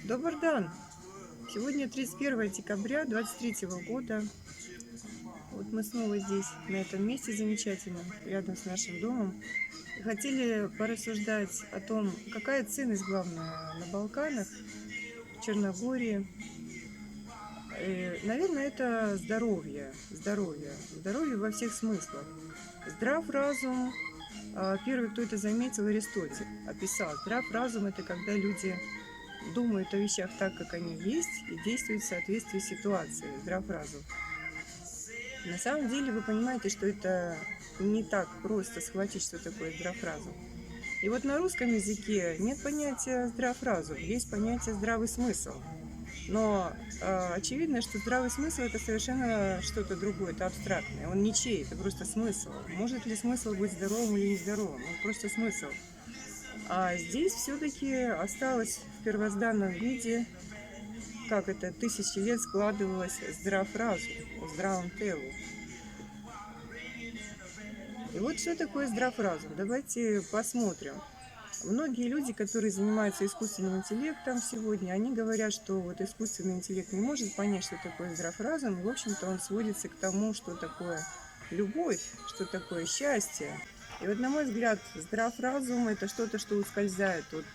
Добрый день! Сегодня 31 декабря 2023 года. Вот мы снова здесь, на этом месте замечательном, рядом с нашим домом. И хотели порассуждать о том, какая ценность главная на Балканах, в Черногории. Наверное, это здоровье. Здоровье во всех смыслах. Здрав разум. Первый, кто это заметил, Аристотель описал. Здрав разум – это когда люди думают о вещах так, как они есть, и действуют в соответствии с ситуацией. Здрав разум. На самом деле вы понимаете, что это не так просто схватить, что такое здрав разум. И вот на русском языке нет понятия здрав разум, есть понятие здравый смысл. Но очевидно, что здравый смысл – это совершенно что-то другое, это абстрактное. Он ничей, это просто смысл. Может ли смысл быть здоровым или нездоровым? Он просто смысл. А здесь все-таки осталось в первозданном виде, как это тысячи лет складывалось здрав разум, здравом телу. И вот что такое здрав разум? Давайте посмотрим. Многие люди, которые занимаются искусственным интеллектом сегодня, они говорят, что вот искусственный интеллект не может понять, что такое здрав разум. И, в общем-то, он сводится к тому, что такое любовь, что такое счастье. И вот, на мой взгляд, здрав разум – это что-то, что ускользает от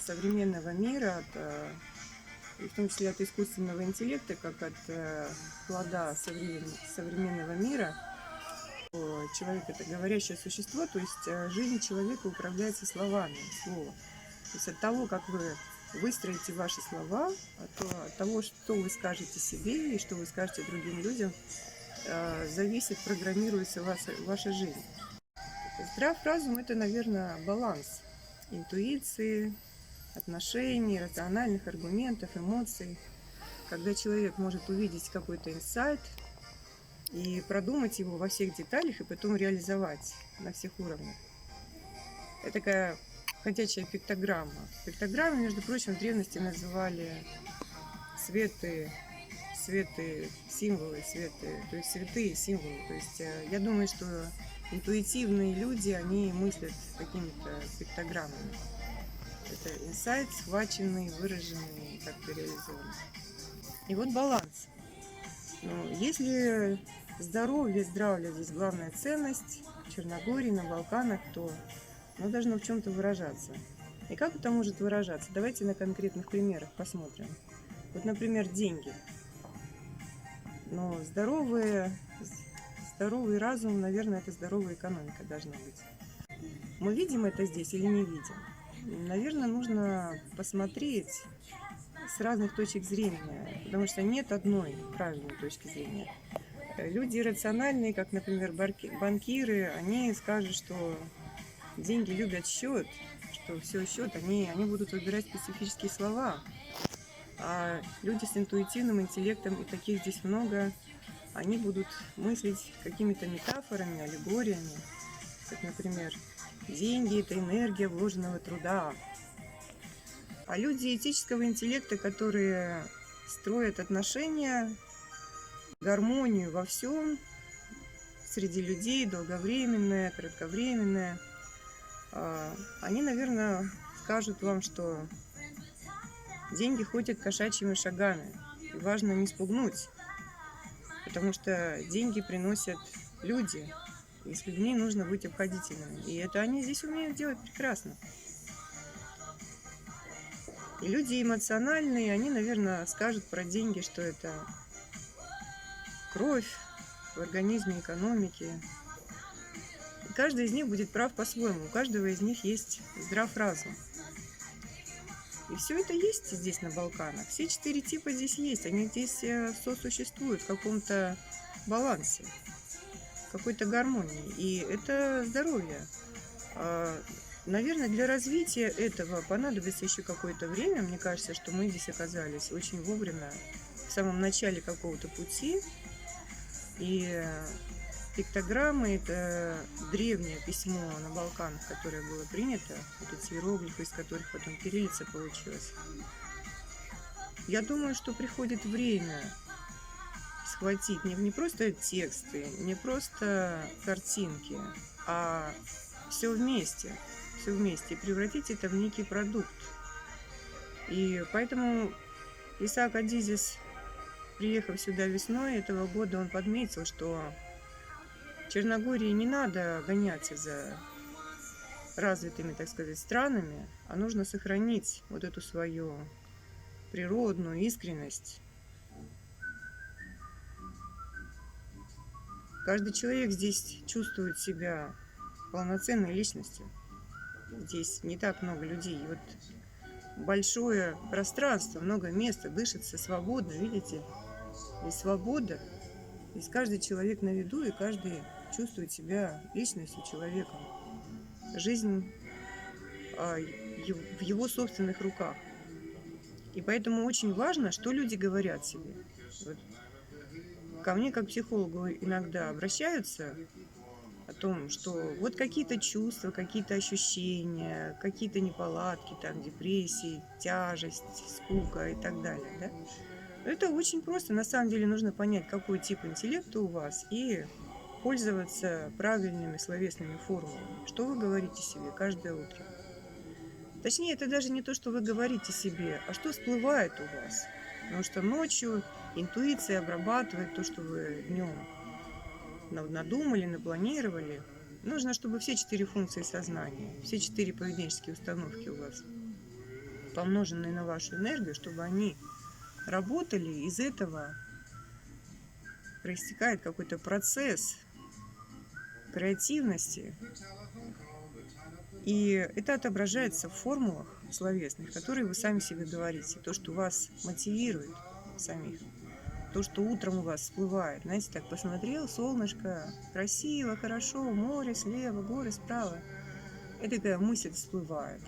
современного мира, в том числе от искусственного интеллекта, как от плода современного мира. Человек – это говорящее существо, то есть жизнь человека управляется словами, слово. То есть от того, как вы выстроите ваши слова, от того, что вы скажете себе и что вы скажете другим людям, зависит, программируется ваша жизнь. Здрав разум – это, наверное, баланс интуиции, отношений, рациональных аргументов, эмоций. Когда человек может увидеть какой-то инсайт и продумать его во всех деталях, и потом реализовать на всех уровнях. Это такая ходячая пиктограмма. Пиктограммы, между прочим, в древности называли святые символы, то есть святые символы. То есть я думаю, что интуитивные люди, они мыслят какими-то пиктограммами. Это инсайт, схваченный, выраженный, как-то реализованный. И вот баланс. Если здоровье здесь главная ценность, в Черногории, на Балканах, то оно должно в чем-то выражаться. И как это может выражаться? Давайте на конкретных примерах посмотрим. Вот, например, деньги. Но здоровый разум, наверное, это здоровая экономика должна быть. Мы видим это здесь или не видим? Наверное, нужно посмотреть с разных точек зрения, потому что нет одной правильной точки зрения. Люди рациональные, как, например, банкиры, они скажут, что деньги любят счет, что все счет, они будут выбирать специфические слова. А люди с интуитивным интеллектом, и таких здесь много, они будут мыслить какими-то метафорами, аллегориями, как, например, деньги – это энергия вложенного труда. А люди этического интеллекта, которые строят отношения, гармонию во всем, среди людей, долговременное, кратковременное, они, наверное, скажут вам, что деньги ходят кошачьими шагами, и важно не спугнуть, потому что деньги приносят люди, и с людьми нужно быть обходительными. И это они здесь умеют делать прекрасно. И люди эмоциональные, они, наверное, скажут про деньги, что это кровь в организме экономики. И каждый из них будет прав по-своему, у каждого из них есть здрав разум. И все это есть здесь, на Балканах. Все 4 типа здесь есть, они здесь сосуществуют в каком-то балансе, в какой-то гармонии. И это здоровье. Наверное, для развития этого понадобится еще какое-то время. Мне кажется, что мы здесь оказались очень вовремя, в самом начале какого-то пути. И пиктограммы – это древнее письмо на Балканах, которое было принято, вот эти иероглифы, из которых потом кириллица получилась. Я думаю, что приходит время схватить не просто тексты, не просто картинки, а все вместе, и превратить это в некий продукт. И поэтому Исаак Адизис, приехав сюда весной этого года, он подметил, что Черногории не надо гоняться за развитыми, так сказать, странами, а нужно сохранить вот эту свою природную искренность. Каждый человек здесь чувствует себя полноценной личностью. Здесь не так много людей. И вот большое пространство, много места, дышится свободно, видите? Здесь свобода. Здесь каждый человек на виду, и каждый чувствует себя личностью, человеком. Жизнь в его собственных руках. И поэтому очень важно, что люди говорят себе. Вот. Ко мне, как психологу, иногда обращаются о том, что вот какие-то чувства, какие-то ощущения, какие-то неполадки, там, депрессии, тяжесть, скука и так далее. Да? Это очень просто. На самом деле нужно понять, какой тип интеллекта у вас, и пользоваться правильными словесными формулами. Что вы говорите себе каждое утро? Точнее, это даже не то, что вы говорите себе, а что всплывает у вас. Потому что ночью интуиция обрабатывает то, что вы днем надумали, напланировали. Нужно, чтобы все 4 функции сознания, все 4 поведенческие установки у вас, помноженные на вашу энергию, чтобы они работали. Из этого проистекает какой-то процесс креативности. И это отображается в формулах словесных, которые вы сами себе говорите. То, что вас мотивирует самих. То, что утром у вас всплывает. Знаете, так посмотрел, солнышко, красиво, хорошо, море слева, горы справа. И такая мысль всплывает.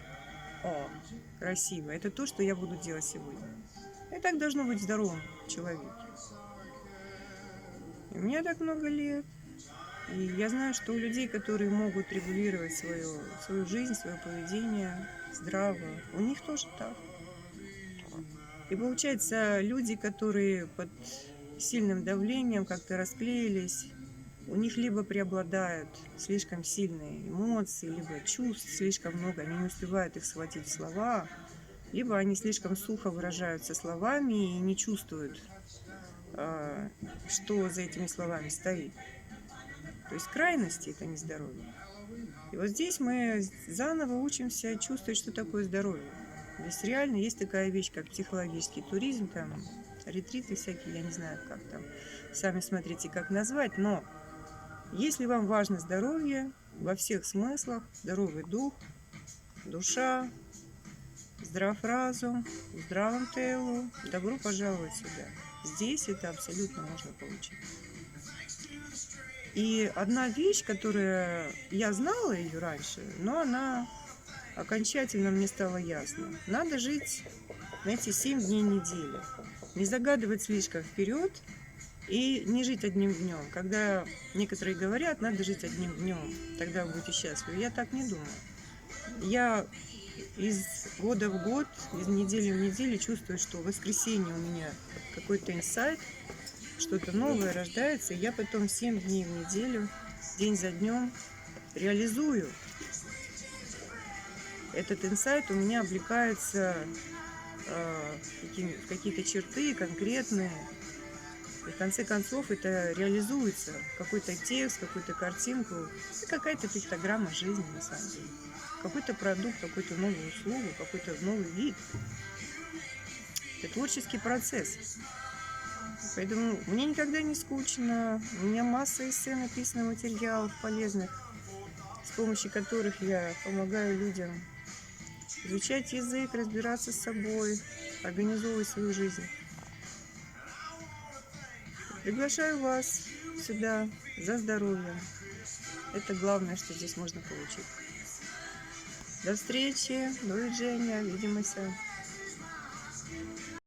О, красиво. Это то, что я буду делать сегодня. И так должно быть в здоровом человеке. И у меня так много лет. И я знаю, что у людей, которые могут регулировать свою жизнь, свое поведение здраво, у них тоже так. И получается, люди, которые под сильным давлением как-то расклеились, у них либо преобладают слишком сильные эмоции, либо чувств слишком много, они не успевают их схватить в слова, либо они слишком сухо выражаются словами и не чувствуют, что за этими словами стоит. То есть крайности – это не здоровье. И вот здесь мы заново учимся чувствовать, что такое здоровье. Здесь реально есть такая вещь, как психологический туризм, там, ретриты всякие, я не знаю, как там, сами смотрите, как назвать. Но если вам важно здоровье во всех смыслах, здоровый дух, душа, здрав разум, в здравом телу, добро пожаловать сюда. Здесь это абсолютно можно получить. И одна вещь, которая я знала ее раньше, но она окончательно мне стала ясна. Надо жить, знаете, 7 дней недели. Не загадывать слишком вперед и не жить одним днем. Когда некоторые говорят, надо жить одним днем, тогда вы будете счастливы. Я так не думаю. Я из года в год, из недели в неделю чувствую, что в воскресенье у меня какой-то инсайт, что-то новое рождается, и я потом 7 дней в неделю, день за днем реализую. Этот инсайт у меня облекается в какие-то черты конкретные. И в конце концов это реализуется. Какой-то текст, какую-то картинку, и какая-то пиктограмма жизни на самом деле. Какой-то продукт, какую-то новую услугу, какой-то новый вид. Это творческий процесс. Поэтому мне никогда не скучно, у меня масса эссе написано, материалов полезных, с помощью которых я помогаю людям изучать язык, разбираться с собой, организовывать свою жизнь. Приглашаю вас сюда за здоровьем. Это главное, что здесь можно получить. До встречи, до видения, увидимся.